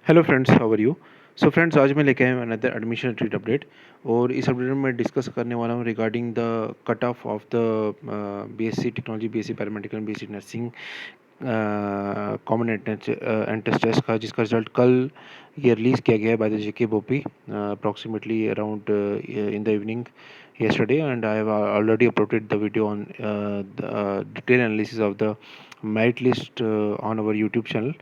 Hello friends, how are you. So friends, आज मैं लेके आया हूँ अनदर एडमिशन ट्रीट अपडेट। और इस अपडेट में मैं डिस्कस करने वाला हूँ regarding the cut off of the BSc technology, BSc paramedical, BSc nursing common entrance test का, जिसका रिजल्ट कल ये रिलीज़ किया गया है by the JK BOPEE approximately around in the evening yesterday, and I have already uploaded the video on the detailed analysis of the merit list on our YouTube channel।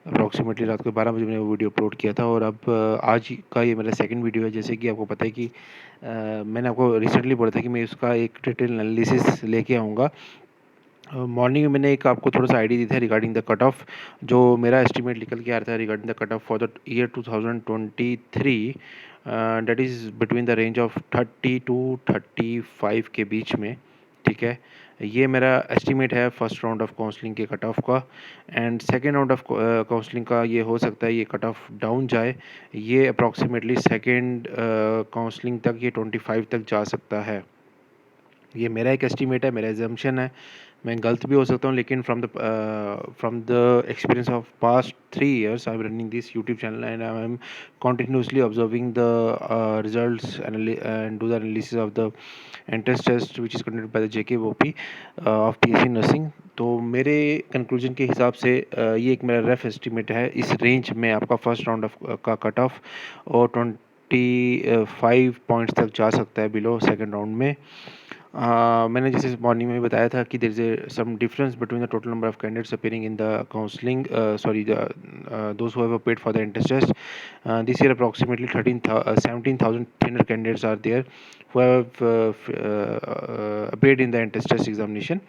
Approximately रात को 12 बजे मैंने वो video upload किया था, और अब आज का ये मेरा सेकंड वीडियो है। जैसे कि आपको पता है कि मैंने आपको रिसेंटली बोला था कि मैं इसका एक डिटेल एनालिसिस लेके आऊँगा। मॉर्निंग में मैंने एक आपको थोड़ा सा आइडिया दी था रिगार्डिंग द कट ऑफ, जो मेरा एस्टिमेट निकल के आ रहा था regarding the cut off for the year 2023, date is between the range of 30 to 35 के बीच में। ठीक है, ये मेरा एस्टिमेट है फर्स्ट राउंड ऑफ काउंसलिंग के कट ऑफ का। And second round of counselling का ये हो सकता है ये कट ऑफ डाउन जाए। ये अप्रॉक्सीमेटली सेकेंड काउंसलिंग तक ये 25 तक जा सकता है। ये मेरा एक एस्टीमेट है, मेरा एजम्पशन है, मैं गलत भी हो सकता हूँ, लेकिन from the experience of past 3 years I am running this YouTube channel, and I am continuously observing the results and do the analysis of the entrance test which is conducted by the JKOP of PSC nursing. तो मेरे conclusion के हिसाब से ये एक मेरा rough estimate है। इस रेंज में आपका फर्स्ट राउंड ऑफ का कट ऑफ और 25 पॉइंट्स तक जा सकता है बिलो सेकेंड राउंड में। मैंने जैसे मॉर्निंग में भी बताया था कि there is a some difference between the total number of candidates appearing in the counselling, sorry the those who have appeared for the entrance test this year approximately 17,300 candidates are there who have appeared in the entrance test examination,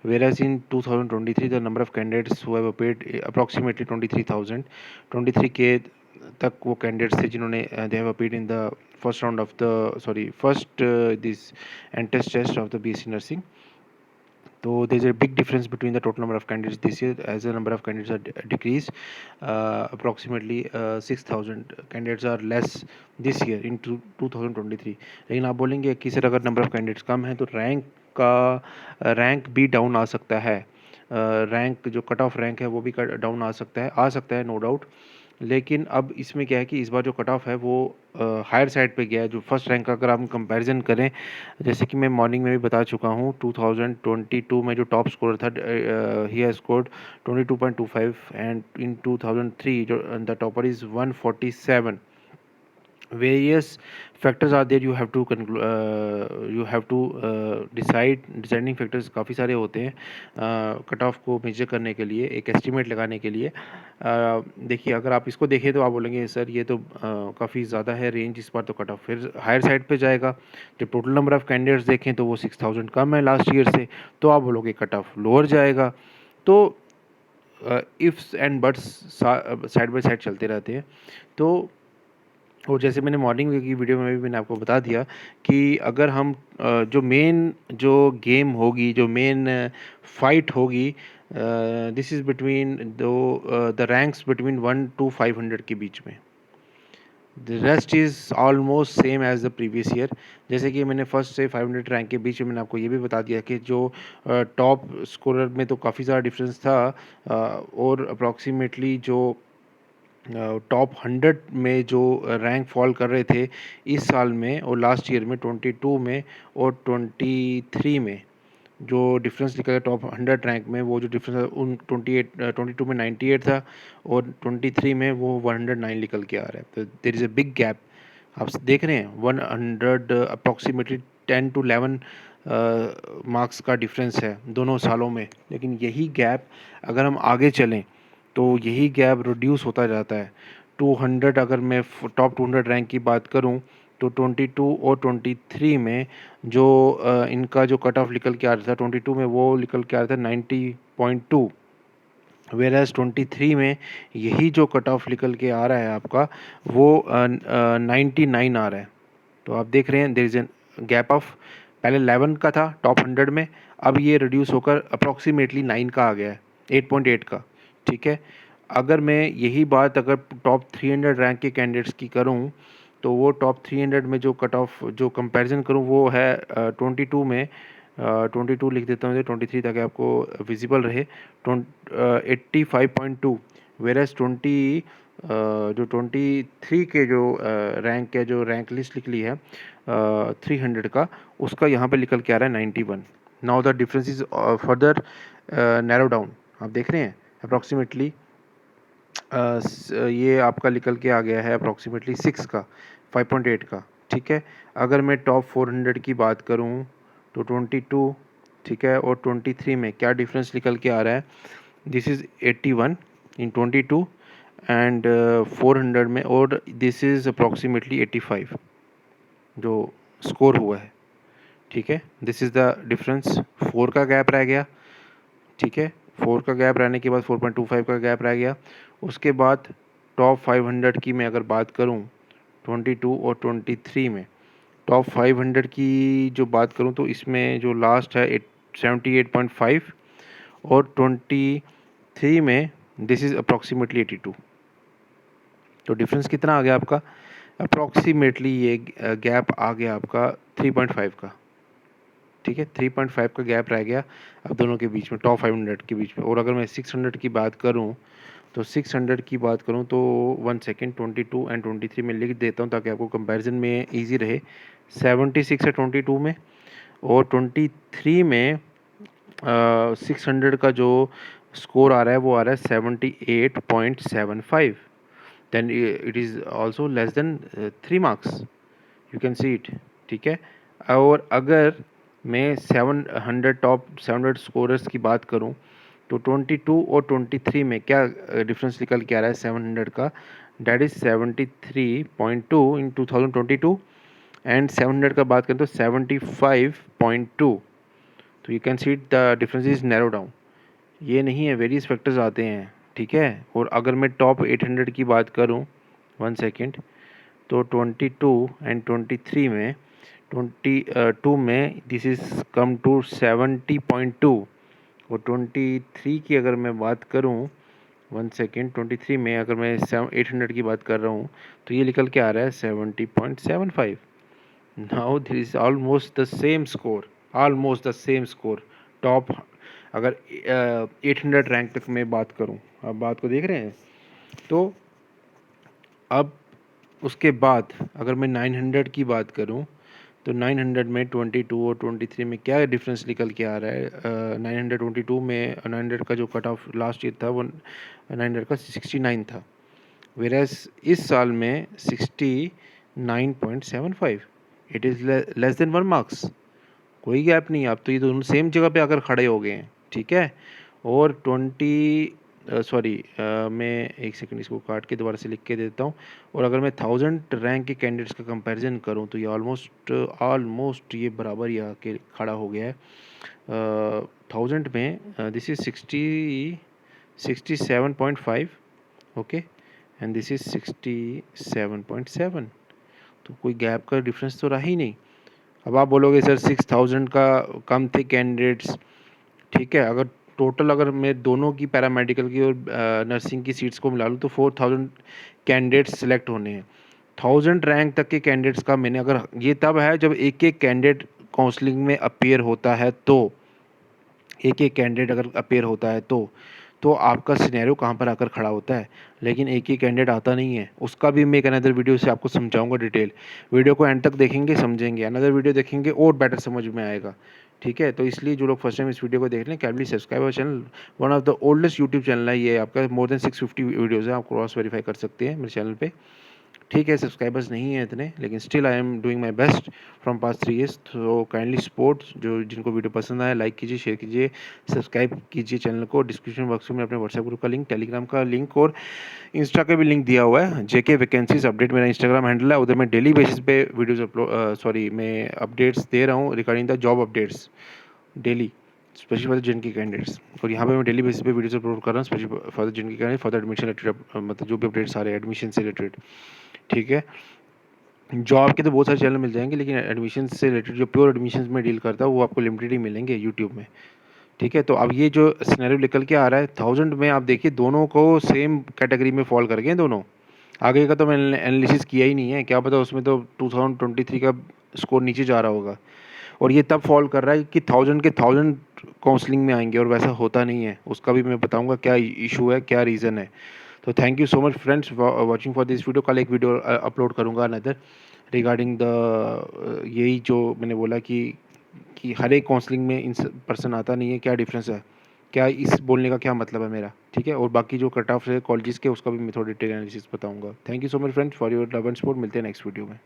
whereas in 2023 the number of candidates who have appeared approximately 23,000 23k तक वो candidates थे जिन्होंने they have appeared in the first round of the sorry first this entrance test of the BSc nursing. So there's a big difference between the total number of candidates this year, as the number of candidates are decreased. Approximately 6,000 candidates are less this year in 2023। लेकिन आप बोलेंगे कि sir अगर number of candidates कम है तो rank भी down आ सकता है। रैंक जो कट ऑफ रैंक है वो भी डाउन आ सकता है, नो डाउट। लेकिन अब इसमें क्या है कि इस बार जो कट ऑफ है वो हायर साइड पे गया है। जो फर्स्ट रैंक का अगर हम कंपैरिजन करें, जैसे कि मैं मॉर्निंग में भी बता चुका हूँ, 2022 में जो टॉप स्कोर था he has scored 22.25, and in 2003 जो the topper is 147। various factors are there, you have to decide। Deciding factors काफ़ी सारे होते हैं कट ऑफ को मेजर करने के लिए, एक एस्टिमेट लगाने के लिए। देखिए, अगर आप इसको देखें तो आप बोलेंगे सर ये तो काफ़ी ज़्यादा है रेंज, इस बार तो कट ऑफ फिर हायर साइड पे जाएगा। जब टोटल नंबर ऑफ कैंडिडेट्स देखें तो वो 6,000 कम है लास्ट ईयर से, तो आप बोलोगे कट ऑफ लोअर जाएगा। तो ifs and buts side by side चलते रहते हैं। तो और जैसे मैंने मॉर्निंग की वीडियो में भी मैंने आपको बता दिया कि अगर हम जो गेम होगी, जो मेन फाइट होगी, this is between the ranks between 1 to 500 के बीच में। The rest is almost same as the previous year. जैसे कि मैंने फर्स्ट से 500 रैंक के बीच में मैंने आपको ये भी बता दिया कि जो टॉप स्कोरर में तो काफ़ी ज़्यादा डिफरेंस था, और अप्रॉक्सीमेटली जो टॉप 100 में जो रैंक फॉल कर रहे थे इस साल में और लास्ट ईयर में 22 में और 23 में, जो डिफरेंस निकला टॉप 100 रैंक में, वो जो डिफरेंस उन 22 में 98 था और 23 में वो 109 निकल के आ रहा है। तो there is a big gap. आप देख रहे हैं 100 अप्रॉक्सीमेटली 10 to 11 मार्क्स का डिफरेंस है दोनों सालों में। लेकिन यही गैप अगर हम आगे चलें तो यही गैप रिड्यूस होता जाता है। 200 अगर मैं टॉप 200 रैंक की बात करूं तो 22 और 23 में जो इनका जो कट ऑफ निकल के आ रहा था, 22 में वो निकल के आ रहा था 90.2, वेराज 23 में यही जो कट ऑफ निकल के आ रहा है आपका वो 99 आ रहा है। तो आप देख रहे हैं there is an gap of, पहले 11 का था टॉप 100 में, अब ये रिड्यूस होकर अप्रॉक्सीमेटली 9 का आ गया है, 8.8 का। ठीक है, अगर मैं यही बात अगर टॉप 300 रैंक के कैंडिडेट्स की करूं तो वो टॉप 300 में जो कट ऑफ जो कंपैरिजन करूं वो है 22 में, 22 लिख देता हूँ 23 ताकि आपको विजिबल रहे, 85.2, वेरस 23 जो 23 के जो रैंक है, जो रैंक लिस्ट निकली है 300 का, उसका यहाँ पे निकल के आ रहा है 91। Now the difference is further narrow down. आप देख रहे हैं अप्रॉक्सीमेटली ये आपका निकल के आ गया है अप्रॉक्सीमेटली 6 का, 5.8 का। ठीक है, अगर मैं टॉप 400 की बात करूं तो 22, ठीक है, और 23 में क्या डिफरेंस निकल के आ रहा है? दिस इज़ 81 इन 22 एंड 400 में, और दिस इज़ अप्रॉक्सीमेटली 85 जो स्कोर हुआ है। ठीक है, दिस इज़ द डिफरेंस। 4 का गैप रह गया। ठीक है, 4 का गैप रहने के बाद 4.25 का गैप रह गया। उसके बाद टॉप 500 की मैं अगर बात करूं 22 और 23 में, टॉप 500 की जो बात करूं तो इसमें जो लास्ट है 78.5, और 23 में दिस इज़ अप्रॉक्सीमेटली 82। तो डिफरेंस कितना आ गया आपका? अप्रॉक्सीमेटली ये गैप आ गया आपका 3.5 का। ठीक है, 3.5 का गैप रह गया अब दोनों के बीच में, टॉप 500 के बीच में। और अगर मैं 600 की बात करूं तो 600 की बात करूं तो 1 सेकेंड, 22 एंड 23 में लिख देता हूं ताकि आपको कंपैरिजन में इजी रहे। 76 है 22 में, और 23 में 600 का जो स्कोर आ रहा है वो आ रहा है 78.75। Then it is also less than 3 marks, you can see it. ठीक है, और अगर मैं 700 टॉप 700 स्कोरर्स की बात करूं तो 22 और 23 में क्या डिफरेंस निकल के आ रहा है 700 का? डैट इज़ 73.2 इन 2022, एंड 700 का बात करें तो 75.2। तो you can see the difference is narrow down. ये नहीं है, वेरियस फैक्टर्स आते हैं। ठीक है, और अगर मैं टॉप 800 की बात करूं 1 सेकेंड, तो 22 एंड 23 में 22 में दिस इज़ कम टू 70.2, और 23 की अगर मैं बात करूं 1 सेकेंड, 23 में अगर मैं 800 की बात कर रहा हूं तो ये निकल के आ रहा है 70.75। Now this is almost the same score, almost the same score. Top अगर 800 रैंक तक मैं बात करूं, आप बात को देख रहे हैं? तो अब उसके बाद अगर मैं 900 की बात करूं तो 900 में 22 और 23 में क्या डिफरेंस निकल के आ रहा है? 922 में 900 का जो कट ऑफ लास्ट ईयर था वो 900 का 69 था, वेरएस इस साल में 69.75। It is less than 1 marks. कोई गैप नहीं है, आप तो ये दोनों सेम जगह पे आकर खड़े हो गए हैं। ठीक है, और 20 सॉरी मैं एक सेकंड इसको काट के दोबारा से लिख के देता हूँ। और अगर मैं 1000 रैंक के कैंडिडेट्स का कंपैरिजन करूँ तो ये ऑलमोस्ट ये बराबर ही आके खड़ा हो गया है। 1000 में this is 67.5, okay, and this is 67.7। तो कोई गैप का डिफरेंस तो रहा ही नहीं। अब आप बोलोगे सर 6000 का कम थे कैंडिडेट्स। ठीक है, अगर टोटल अगर मैं दोनों की पैरामेडिकल की और नर्सिंग की सीट्स को मिला लूँ तो 4000 कैंडिडेट्स सेलेक्ट होने हैं। 1000 रैंक तक के कैंडिडेट्स का मैंने, अगर ये तब है जब एक एक कैंडिडेट काउंसलिंग में अपीयर होता है, तो एक एक कैंडिडेट अगर अपीयर होता है तो आपका सिनेरियो कहाँ पर आकर खड़ा होता है। लेकिन एक ही कैंडिडेट आता नहीं है, उसका भी मैं एक अनदर वीडियो से आपको समझाऊंगा डिटेल। वीडियो को एंड तक देखेंगे समझेंगे, अनदर वीडियो देखेंगे और बेटर समझ में आएगा। ठीक है, तो इसलिए जो लोग फर्स्ट टाइम इस वीडियो को देख रहे हैं, can subscribe our channel. One of the oldest YouTube channel है ये आपका, मोर देन 650 वीडियोज़ है, आप क्रॉस वेरीफाई कर सकते हैं मेरे चैनल पे। ठीक है, सब्सक्राइबर्स नहीं है इतने, लेकिन still I am doing my best from past 3 years. तो काइंडली सपोर्ट, जो जिनको वीडियो पसंद आए लाइक कीजिए, शेयर कीजिए, सब्सक्राइब कीजिए चैनल को। डिस्क्रिप्शन बॉक्स में अपने व्हाट्सएप ग्रुप का लिंक, टेलीग्राम का लिंक और इंस्टा का भी लिंक दिया हुआ है। जेके वैकेंसीज अपडेट मेरा इंस्टाग्राम हैंडल है, उधर मैं डेली बेसिस पे वीडियोज़ मैं अपडेट्स दे रहा हूँ regarding the job updates daily, specially for the जिनकी कैंडिडेट्स। और यहाँ पे मैं डेली बेसिस पे वीडियोस अपलोड कर रहा हूँ स्पेशली फॉर द जिनकी candidate, for the admission related, मतलब जो भी अपडेट्स आ रहे हैं एडमिशन से रिलेटेड। ठीक है, जॉब के तो बहुत सारे चैनल मिल जाएंगे, लेकिन एडमिशन से रिलेटेड जो प्योर एडमिशन में डील करता है वो आपको लिमिटेड ही मिलेंगे यूट्यूब में। ठीक है, तो अब ये जो सिनेरियो निकल के आ रहा है 1000 में, आप देखिए दोनों को सेम कैटेगरी में फॉल कर गए दोनों। आगे का तो मैंने एनालिसिस किया ही नहीं है, क्या पता उसमें तो 2023 का स्कोर नीचे जा रहा होगा। और ये तब फॉल कर रहा है कि 1000 के 1000 काउंसलिंग में आएंगे, और वैसा होता नहीं है। उसका भी मैं बताऊंगा क्या इशू है, क्या रीज़न है। तो thank you so much friends watching for this video. कल एक वीडियो अपलोड करूँगा अनदर रिगार्डिंग द यही जो मैंने बोला कि हर एक काउंसलिंग में इन पर्सन आता नहीं है, क्या डिफरेंस है, क्या इस बोलने का क्या मतलब है मेरा, ठीक है। और बाकी जो कट ऑफ है कॉलेजेस के उसका भी मैं थोड़ी डिटेल एनालिसिस बताऊंगा। Thank you so much friends for your love and support. मिलते हैं नेक्स्ट वीडियो में।